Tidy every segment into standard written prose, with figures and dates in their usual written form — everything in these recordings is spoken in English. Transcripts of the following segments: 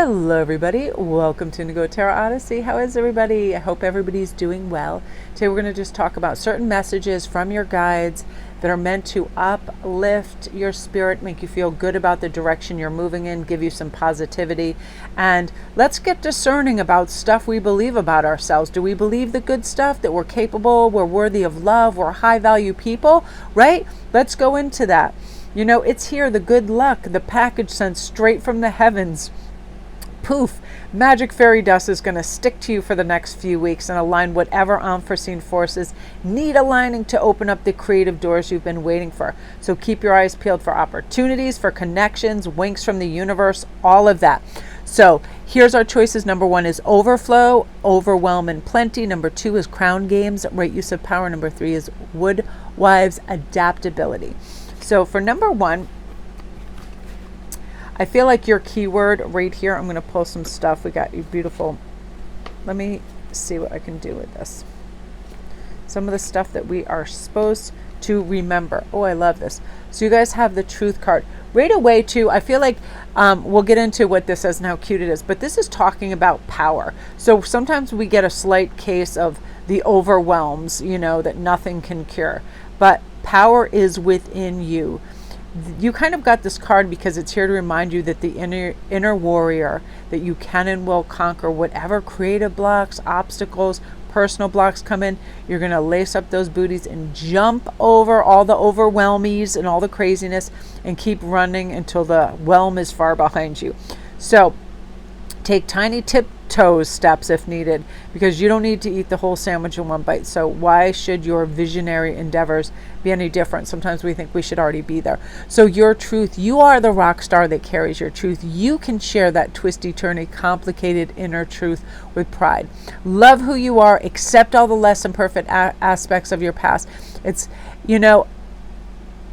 Hello everybody, welcome to Indigo Tarot Odyssey. How is everybody? I hope everybody's doing well. Today we're going to just talk about certain messages from your guides that are meant to uplift your spirit, make you feel good about the direction you're moving in, give you some positivity. And let's get discerning about stuff we believe about ourselves. Do we believe the good stuff, that we're capable, we're worthy of love, we're high value people, right? Let's go into that. You know, it's here, the good luck, the package sent straight from the heavens. Poof, magic fairy dust is going to stick to you for the next few weeks and align whatever unforeseen forces need aligning to open up the creative doors you've been waiting for. So keep your eyes peeled for opportunities, for connections, winks from the universe, all of that. So here's our choices. Number 1 is overflow, overwhelm, and plenty. Number 2 is crown games, right use of power. Number 3 is wood wives, adaptability. So for number 1, I feel like your keyword right here, I'm going to pull some stuff. We got you beautiful. Let me see what I can do with this. Some of the stuff that we are supposed to remember. Oh, I love this. So you guys have the truth card. Right away too, I feel like we'll get into what this is and how cute it is, but this is talking about power. So sometimes we get a slight case of the overwhelms, you know, that nothing can cure. But power is within you. You kind of got this card because it's here to remind you that the inner warrior, that you can and will conquer whatever creative blocks, obstacles, personal blocks come in. You're going to lace up those booties and jump over all the overwhelmies and all the craziness and keep running until the whelm is far behind you. So take tiny tiptoe steps if needed, because you don't need to eat the whole sandwich in one bite. So why should your visionary endeavors be any different? Sometimes we think we should already be there. So your truth, you are the rock star that carries your truth. You can share that twisty, turny, complicated inner truth with pride. Love who you are. Accept all the less than perfect aspects of your past. It's, you know,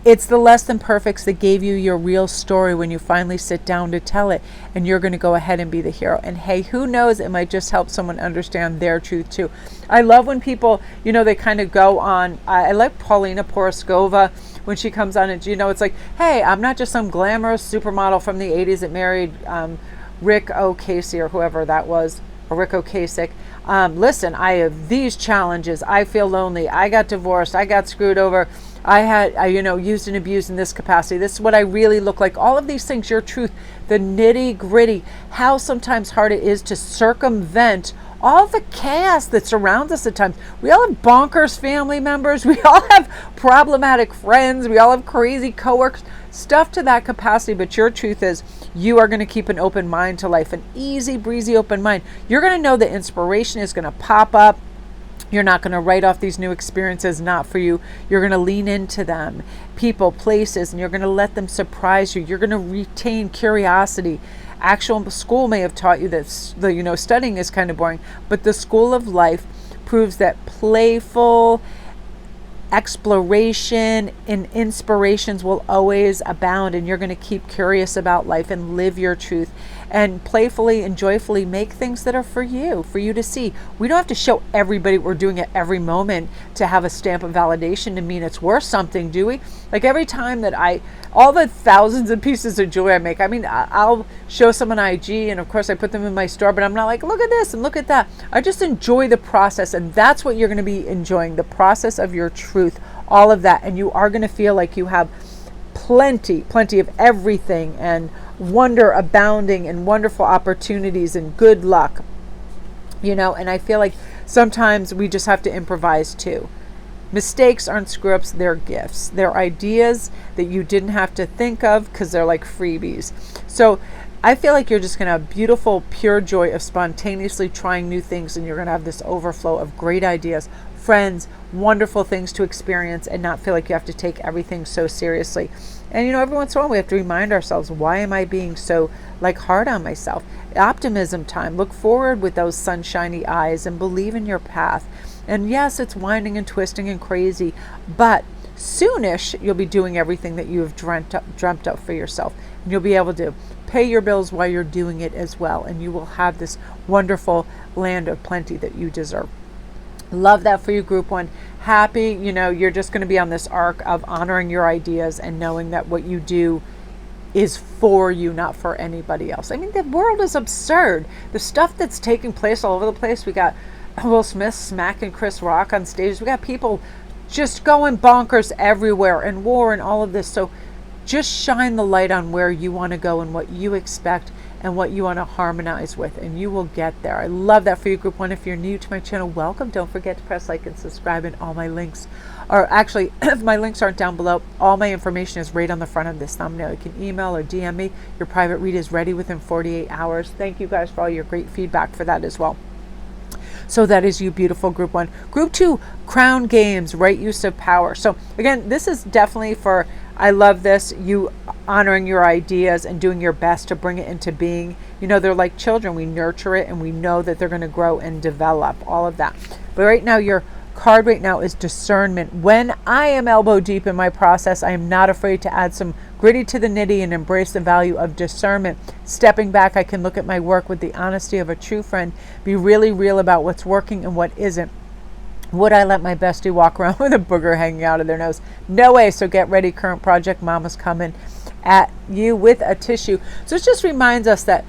it's the less than perfects that gave you your real story when you finally sit down to tell it, and you're going to go ahead and be the hero. And hey, who knows, it might just help someone understand their truth too. I love when people, you know, they kind of go on, I like Paulina Poroskova when she comes on and, you know, it's like, hey, I'm not just some glamorous supermodel from the 80s that married Rick O'Casey or whoever that was, or Rick Ocasek. Listen, I have these challenges. I feel lonely. I got divorced. I got screwed over. I used and abused in this capacity. This is what I really look like. All of these things, your truth, the nitty gritty, how sometimes hard it is to circumvent all the chaos that surrounds us at times. We all have bonkers family members. We all have problematic friends. We all have crazy coworkers, stuff to that capacity. But your truth is you are going to keep an open mind to life, an easy breezy open mind. You're going to know that inspiration is going to pop up. You're not going to write off these new experiences not for you. You're going to lean into them, people, places, and you're going to let them surprise you. You're going to retain curiosity. Actual school may have taught you that studying is kind of boring, but the school of life proves that playful exploration and inspirations will always abound, and you're going to keep curious about life and live your truth and playfully and joyfully make things that are for you to see. We don't have to show everybody we're doing it every moment to have a stamp of validation to mean it's worth something, do we? Like every time that all the thousands of pieces of jewelry I make, I mean, I'll show someone IG, and of course I put them in my store, but I'm not like, look at this and look at that. I just enjoy the process, and that's what you're going to be enjoying, the process of your truth, all of that. And you are going to feel like you have plenty of everything, and wonder abounding, and wonderful opportunities, and good luck, you know. And I feel like sometimes we just have to improvise too. Mistakes aren't screw-ups, they're gifts. They're ideas that you didn't have to think of because they're like freebies. So I feel like you're just going to have beautiful, pure joy of spontaneously trying new things, and you're going to have this overflow of great ideas, friends, wonderful things to experience, and not feel like you have to take everything so seriously. And you know, every once in a while we have to remind ourselves, why am I being so hard on myself? Optimism time. Look forward with those sunshiny eyes and believe in your path. And yes, it's winding and twisting and crazy, but soonish you'll be doing everything that you have dreamt up for yourself. And you'll be able to pay your bills while you're doing it as well. And you will have this wonderful land of plenty that you deserve. Love that for you, group 1. Happy, you're just going to be on this arc of honoring your ideas and knowing that what you do is for you, not for anybody else. I mean, the world is absurd. The stuff that's taking place all over the place. We got Will Smith smacking Chris Rock on stage. We got people just going bonkers everywhere, and war and all of this. So just shine the light on where you want to go and what you expect and what you want to harmonize with, and you will get there. I love that for you, Group 1. If you're new to my channel, welcome. Don't forget to press like and subscribe, and all my links are actually, if my links aren't down below, all my information is right on the front of this thumbnail. You can email or DM me. Your private read is ready within 48 hours. Thank you guys for all your great feedback for that as well. So that is you, beautiful Group 1. Group 2, Crown Games, right use of power. So again, this is definitely for, I love this, you honoring your ideas and doing your best to bring it into being. You know, they're like children. We nurture it and we know that they're going to grow and develop, all of that. But right now, your card right now is discernment. When I am elbow deep in my process, I am not afraid to add some gritty to the nitty and embrace the value of discernment. Stepping back, I can look at my work with the honesty of a true friend, be really real about what's working and what isn't. Would I let my bestie walk around with a booger hanging out of their nose? No way. So get ready, current project mama's coming at you with a tissue. So it just reminds us that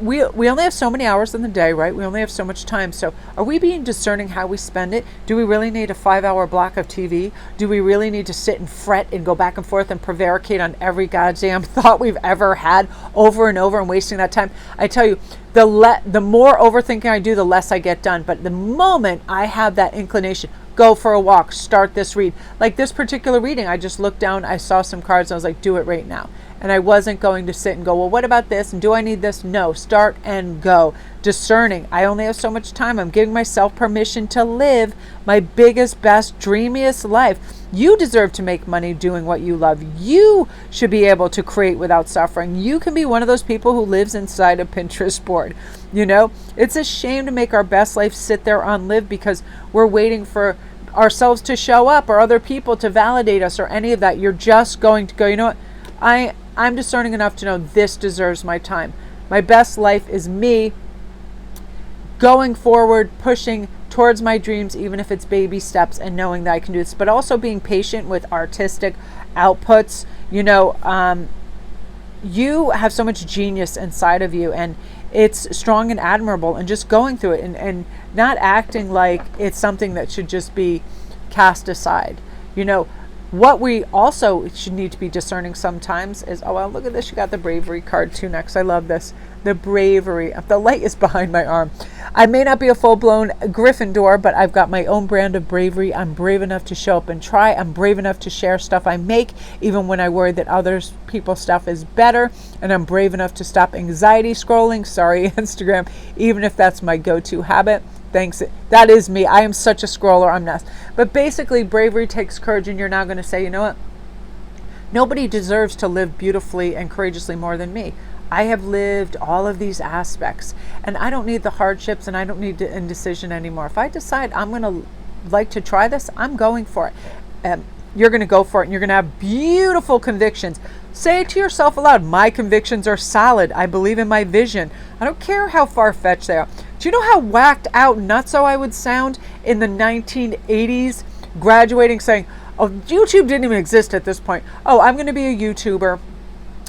we only have so many hours in the day, right? We only have so much time. So are we being discerning how we spend it? Do we really need a 5-hour block of TV? Do we really need to sit and fret and go back and forth and prevaricate on every goddamn thought we've ever had over and over and wasting that time? I tell you, the more overthinking I do, the less I get done. But the moment I have that inclination, go for a walk, start this read. Like this particular reading, I just looked down, I saw some cards, and I was like, do it right now. And I wasn't going to sit and go, well, what about this? And do I need this? No, start and go. Discerning. I only have so much time. I'm giving myself permission to live my biggest, best, dreamiest life. You deserve to make money doing what you love. You should be able to create without suffering. You can be one of those people who lives inside a Pinterest board. You know, it's a shame to make our best life sit there unlived because we're waiting for ourselves to show up or other people to validate us or any of that. You're just going to go, you know what? I'm discerning enough to know this deserves my time. My best life is me going forward, pushing towards my dreams, even if it's baby steps, and knowing that I can do this, but also being patient with artistic outputs. You know, you have so much genius inside of you, and it's strong and admirable, and just going through it and not acting like it's something that should just be cast aside. You know, what we also should need to be discerning sometimes is, oh, well, look at this. You got the bravery card too next. I love this. The bravery. The light is behind my arm. I may not be a full-blown Gryffindor, but I've got my own brand of bravery. I'm brave enough to show up and try. I'm brave enough to share stuff I make, even when I worry that others people's stuff is better. And I'm brave enough to stop anxiety scrolling. Sorry, Instagram, even if that's my go-to habit. Thanks. That is me. I am such a scroller. I'm not. But basically, bravery takes courage, and you're now going to say, you know what? Nobody deserves to live beautifully and courageously more than me. I have lived all of these aspects, and I don't need the hardships, and I don't need the indecision anymore. If I decide I'm going to like to try this, I'm going for it. You're going to go for it, and you're going to have beautiful convictions. Say it to yourself aloud. My convictions are solid. I believe in my vision. I don't care how far-fetched they are. Do you know how whacked out nutso I would sound in the 1980s, graduating saying, oh, YouTube didn't even exist at this point. Oh, I'm going to be a YouTuber.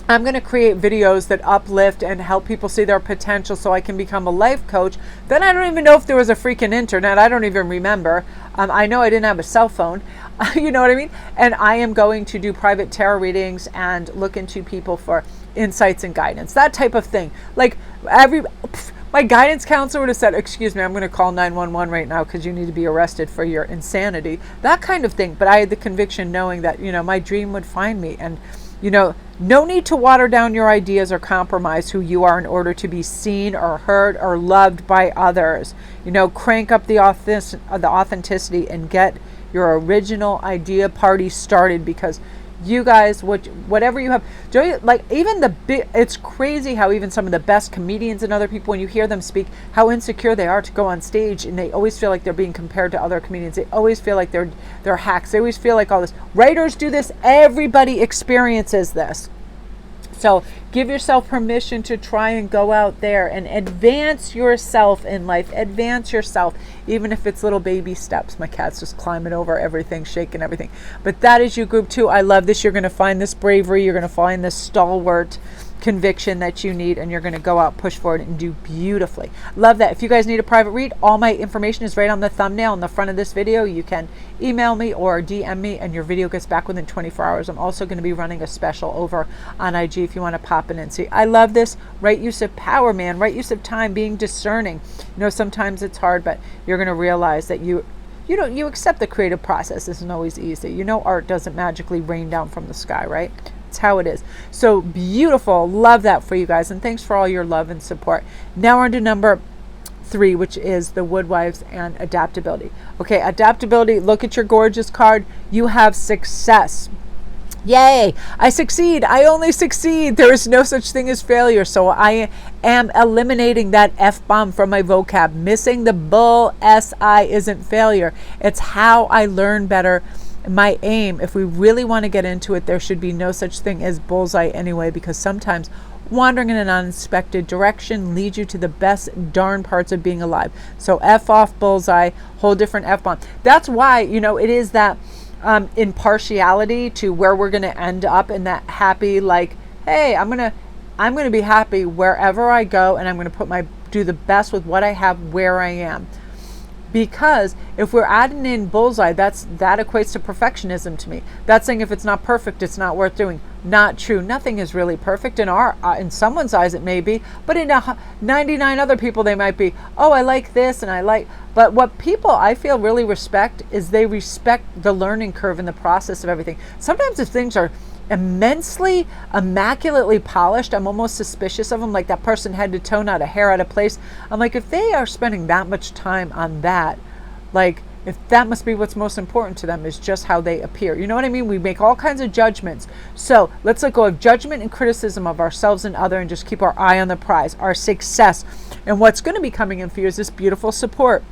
I'm going to create videos that uplift and help people see their potential so I can become a life coach. Then I don't even know if there was a freaking internet. I don't even remember. I know I didn't have a cell phone. You know what I mean? And I am going to do private tarot readings and look into people for insights and guidance. That type of thing. Like my guidance counselor would have said, excuse me, I'm going to call 911 right now because you need to be arrested for your insanity. That kind of thing. But I had the conviction knowing that, you know, my dream would find me. And, you know, no need to water down your ideas or compromise who you are in order to be seen or heard or loved by others. You know, crank up the authenticity and get your original idea party started, because you guys, whatever you have, like even it's crazy how even some of the best comedians and other people, when you hear them speak, how insecure they are to go on stage, and they always feel like they're being compared to other comedians. They always feel like they're hacks. They always feel like all this. Writers do this. Everybody experiences this. So give yourself permission to try and go out there and advance yourself in life. Advance yourself, even if it's little baby steps. My cat's just climbing over everything, shaking everything. But that is you, group 2. I love this. You're going to find this bravery. You're going to find this stalwart conviction that you need, and you're going to go out, push forward, and do beautifully. Love that. If you guys need a private read, all my information is right on the thumbnail in the front of this video. You can email me or DM me, and your video gets back within 24 hours. I'm also going to be running a special over on IG if you want to pop in and see. I love this. Right use of power, man. Right use of time, being discerning. You know, sometimes it's hard, but you're going to realize that you accept the creative process isn't always easy. You know, art doesn't magically rain down from the sky, right? It's how it is. So beautiful. Love that for you guys. And thanks for all your love and support. Now we're on to number 3, which is the Woodwives and adaptability. Okay, adaptability. Look at your gorgeous card. You have success. Yay, I succeed. I only succeed. There is no such thing as failure. So I am eliminating that F-bomb from my vocab. Missing the bull S-I isn't failure. It's how I learn better. My aim, if we really want to get into it, there should be no such thing as bullseye anyway, because sometimes wandering in an unexpected direction leads you to the best darn parts of being alive. So F off bullseye, whole different F-bomb. That's why, you know, it is that impartiality to where we're going to end up in that happy, like, hey, I'm going to be happy wherever I go, and I'm going to do the best with what I have where I am. Because if we're adding in bullseye, that equates to perfectionism to me. That's saying if it's not perfect, it's not worth doing. Not true. Nothing is really perfect. In someone's eyes it may be, but in 99 other people they might be. Oh, I like this and I like. But what people I feel really respect is they respect the learning curve and the process of everything. Sometimes if things are immensely, immaculately polished, I'm almost suspicious of them, like that person head to toe, not a hair out of place. I'm like, if they are spending that much time on that, like, if that must be what's most important to them, is just how they appear. You know what I mean? We make all kinds of judgments. So let's let go of judgment and criticism of ourselves and other, and just keep our eye on the prize, our success. And what's going to be coming in for you is this beautiful support.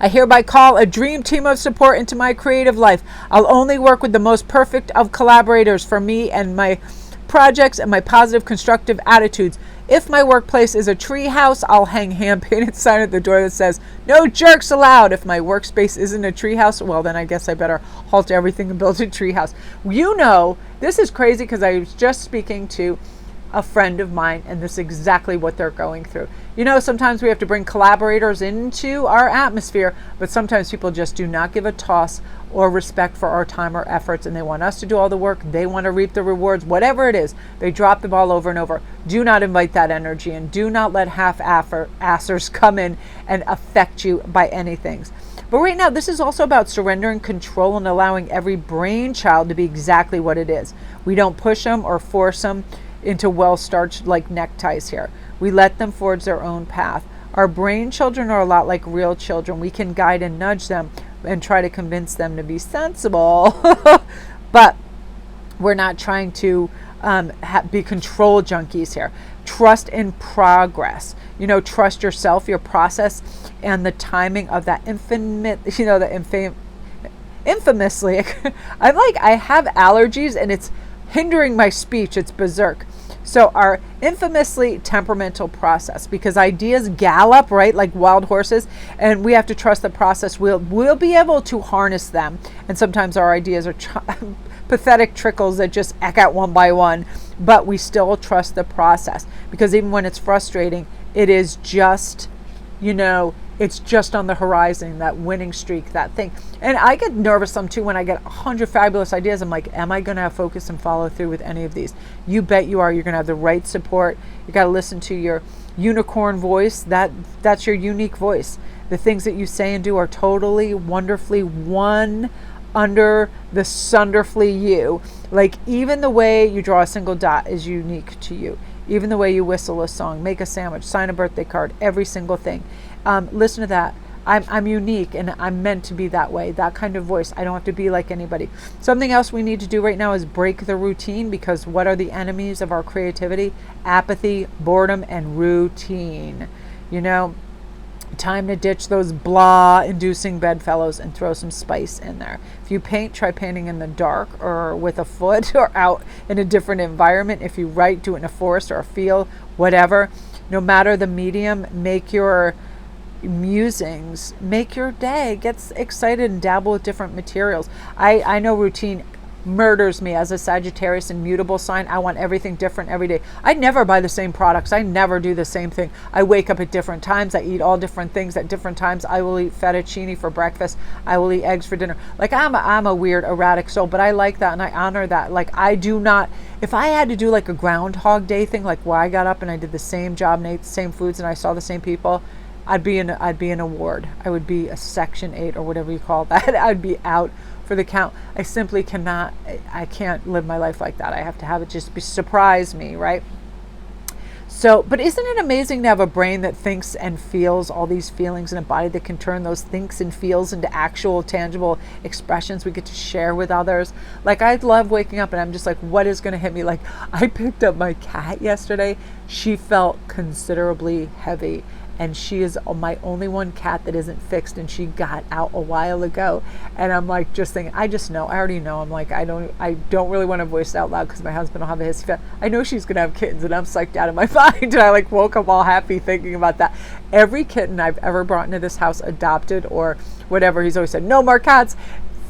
I hereby call a dream team of support into my creative life. I'll only work with the most perfect of collaborators for me and my projects and my positive, constructive attitudes. If my workplace is a tree house, I'll hang hand-painted sign at the door that says, "No jerks allowed." If my workspace isn't a tree house, well, then I guess I better halt everything and build a tree house. You know, this is crazy because I was just speaking to a friend of mine, and this is exactly what they're going through. You know, sometimes we have to bring collaborators into our atmosphere, but sometimes people just do not give a toss or respect for our time or efforts, and they want us to do all the work. They want to reap the rewards, whatever it is. They drop the ball over and over. Do not invite that energy, and do not let half-assers come in and affect you by anything. But right now, this is also about surrendering control and allowing every brainchild to be exactly what it is. We don't push them or force them into well-starched like neckties here. We let them forge their own path. Our brain children are a lot like real children. We can guide and nudge them and try to convince them to be sensible. But we're not trying to be control junkies here. Trust in progress. You know, trust yourself, your process, and the timing of that infamously. I have allergies and it's hindering my speech. It's berserk. So our infamously temperamental process, because ideas gallop, right, like wild horses, and we have to trust the process. We'll be able to harness them, and sometimes our ideas are pathetic trickles that just eck out one by one, but we still trust the process, because even when it's frustrating, it is just, you know, it's just on the horizon, that winning streak, that thing. And I get nervous some too when I get 100 fabulous ideas. I'm like, am I going to have focus and follow through with any of these? You bet you are. You're going to have the right support. You got to listen to your unicorn voice. That's your unique voice. The things that you say and do are totally, wonderfully one under the sunderfully you. Like, even the way you draw a single dot is unique to you. Even the way you whistle a song, make a sandwich, sign a birthday card, every single thing. Listen to that. I'm unique, and I'm meant to be that way, that kind of voice. I don't have to be like anybody. Something else we need to do right now is break the routine, because what are the enemies of our creativity? Apathy, boredom, and routine. You know, Time to ditch those blah-inducing bedfellows and throw some spice in there. If you paint, try painting in the dark or with a foot or out in a different environment. If you write, do it in a forest or a field, whatever. No matter the medium, make your musings, make your day. Get excited and dabble with different materials. I know routine murders me as a Sagittarius and mutable sign. I want everything different every day. I never buy the same products. I never do the same thing. I wake up at different times. I eat all different things at different times. I will eat fettuccine for breakfast. I will eat eggs for dinner. Like I'm a weird erratic soul, but I like that and I honor that. Like I do not, if I had to do like a Groundhog Day thing, like where I got up and I did the same job and ate the same foods and I saw the same people, I'd be an award. I would be a Section 8 or whatever you call that. I'd be out for the count. I simply cannot, I can't live my life like that. I have to have it just surprise me, right? So, but isn't it amazing to have a brain that thinks and feels all these feelings and a body that can turn those thinks and feels into actual tangible expressions we get to share with others? Like I love waking up and I'm just like, what is going to hit me? Like I picked up my cat yesterday. She felt considerably heavy. And she is my only one cat that isn't fixed, and she got out a while ago. And I'm like just thinking, I just know, I already know. I'm like, I don't really want to voice it out loud because my husband will have a history. I know she's gonna have kittens, and I'm psyched out of my mind. And I like woke up all happy thinking about that. Every kitten I've ever brought into this house, adopted or whatever, he's always said no more cats.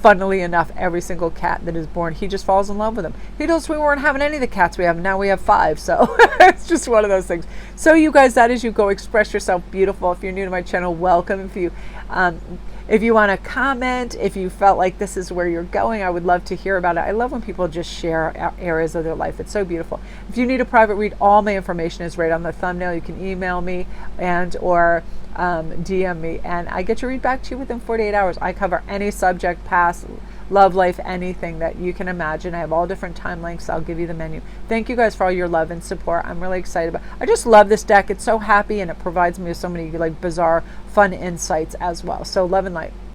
Funnily enough, every single cat that is born, he just falls in love with them. He knows we weren't having any of the cats we have. Now we have 5. So it's just one of those things. So you guys, that is you go express yourself beautiful. If you're new to my channel, welcome. If you want to comment, if you felt like this is where you're going, I would love to hear about it. I love when people just share areas of their life. It's so beautiful. If you need a private read, all my information is right on the thumbnail. You can email me and or DM me, and I get to read back to you within 48 hours. I cover any subject, past, love life, anything that you can imagine. I have all different time lengths. I'll give you the menu. Thank you guys for all your love and support. I'm really excited I just love this deck. It's so happy and it provides me with so many like bizarre, fun insights as well. So love and light.